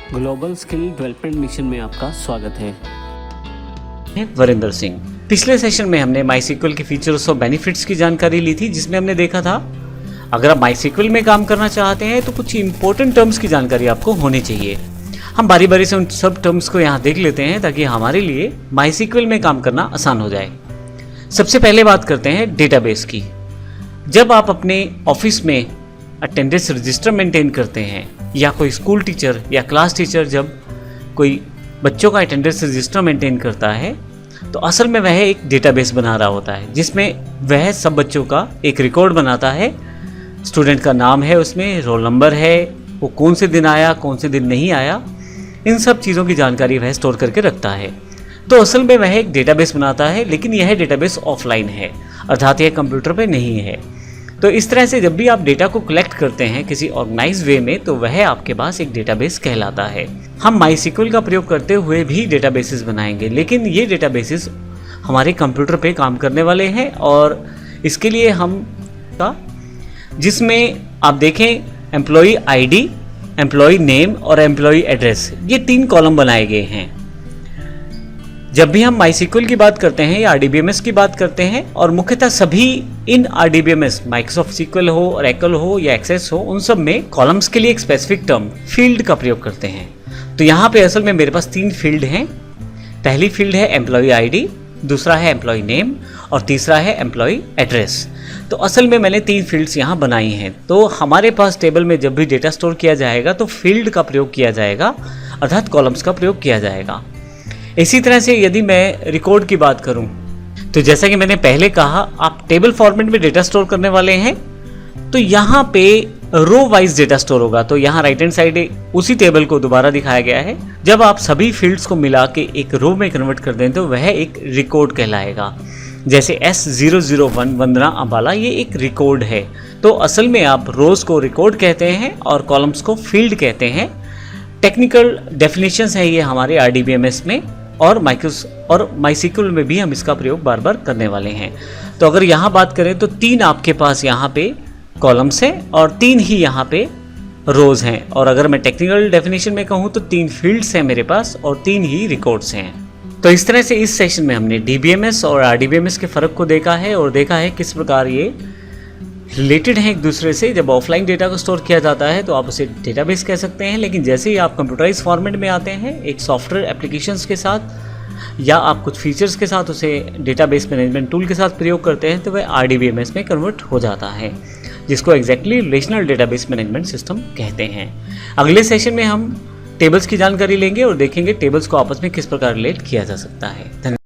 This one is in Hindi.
ग्लोबल स्किल डेवलपमेंट मिशन में आपका स्वागत है। वरिंदर सिंह। पिछले सेशन में हमने माईसीक्वल के फीचर्स और बेनिफिट्स की जानकारी ली थी, जिसमें हमने देखा था अगर आप माईसीक्वल में काम करना चाहते हैं तो कुछ इंपॉर्टेंट टर्म्स की जानकारी आपको होनी चाहिए। हम बारी बारी से उन सब टर्म्स को यहाँ देख लेते हैं ताकि हमारे लिए माईसीक्वल में काम करना आसान हो जाए। सबसे पहले बात करते हैं डेटाबेस की। जब आप अपने ऑफिस में अटेंडेंस रजिस्टर मेंटेन करते हैं या कोई स्कूल टीचर या क्लास टीचर जब कोई बच्चों का अटेंडेंस रजिस्टर मेंटेन करता है तो असल में वह एक डेटाबेस बना रहा होता है, जिसमें वह सब बच्चों का एक रिकॉर्ड बनाता है। स्टूडेंट का नाम है, उसमें रोल नंबर है, वो कौन से दिन आया कौन से दिन नहीं आया, इन सब चीज़ों की जानकारी वह स्टोर करके रखता है। तो असल में वह एक डेटाबेस बनाता है, लेकिन यह डेटाबेस ऑफलाइन है, अर्थात यह कंप्यूटर पे नहीं है। तो इस तरह से जब भी आप डेटा को कलेक्ट करते हैं किसी ऑर्गेनाइज वे में तो वह आपके पास एक डेटाबेस कहलाता है। हम माईसीक्वल का प्रयोग करते हुए भी डेटाबेसेस बनाएंगे, लेकिन ये डेटाबेसेस हमारे कंप्यूटर पे काम करने वाले हैं और इसके लिए जिसमें आप देखें एम्प्लॉय आईडी, एम्प्लॉय नेम और एम्प्लॉय एड्रेस, ये 3 कॉलम बनाए गए हैं। जब भी हम माईसीक्वल की बात करते हैं या आरडीबीएमएस की बात करते हैं, और मुख्यतः सभी इन आरडीबीएमएस माइक्रोसॉफ्ट सीक्वल हो, ओरेकल हो या एक्सेस हो, उन सब में कॉलम्स के लिए एक स्पेसिफिक टर्म फील्ड का प्रयोग करते हैं। तो यहाँ पे असल में मेरे पास 3 फील्ड हैं। पहली फील्ड है एम्प्लॉय आईडी, दूसरा है एम्प्लॉय नेम और तीसरा है एम्प्लॉय एड्रेस। तो असल में मैंने 3 फील्ड्स यहाँ बनाई हैं। तो हमारे पास टेबल में जब भी डेटा स्टोर किया जाएगा तो फील्ड का प्रयोग किया जाएगा, अर्थात कॉलम्स का प्रयोग किया जाएगा। इसी तरह से यदि मैं रिकॉर्ड की बात करूं तो जैसा कि मैंने पहले कहा, आप टेबल फॉर्मेट में डेटा स्टोर करने वाले हैं तो यहाँ पे रो वाइज डेटा स्टोर होगा। तो यहाँ राइट हैंड साइड उसी टेबल को दोबारा दिखाया गया है। जब आप सभी फील्ड्स को मिला के एक रो में कन्वर्ट कर दें तो वह एक रिकॉर्ड कहलाएगा। जैसे S001 वंदना अंबाला, ये एक रिकॉर्ड है। तो असल में आप रोज को रिकॉर्ड कहते हैं और कॉलम्स को फील्ड कहते हैं। टेक्निकल डेफिनेशंस है ये हमारे आरडीबीएमएस में, और माईसीक्वल में भी हम इसका प्रयोग बार बार करने वाले हैं। तो अगर यहाँ बात करें तो 3 आपके पास यहाँ पे कॉलम्स हैं और 3 ही यहाँ पे रोज हैं। और अगर मैं टेक्निकल डेफिनेशन में कहूँ तो 3 फील्ड्स हैं मेरे पास और 3 ही रिकॉर्ड्स हैं। तो इस तरह से इस सेशन में हमने डीबीएमएस और आरडीबीएमएस के फ़र्क को देखा है और देखा है किस प्रकार ये रिलेटेड हैं एक दूसरे से। जब ऑफलाइन डेटा को स्टोर किया जाता है तो आप उसे डेटाबेस कह सकते हैं, लेकिन जैसे ही आप कंप्यूटराइज फॉर्मेट में आते हैं एक सॉफ्टवेयर एप्लीकेशंस के साथ या आप कुछ फीचर्स के साथ उसे डेटाबेस मैनेजमेंट टूल के साथ प्रयोग करते हैं तो वह आरडीबीएमएस में कन्वर्ट हो जाता है, जिसको exactly relational database management system कहते हैं। अगले सेशन में हम टेबल्स की जानकारी लेंगे और देखेंगे टेबल्स को आपस में किस प्रकार रिलेट किया जा सकता है। धन्यवाद।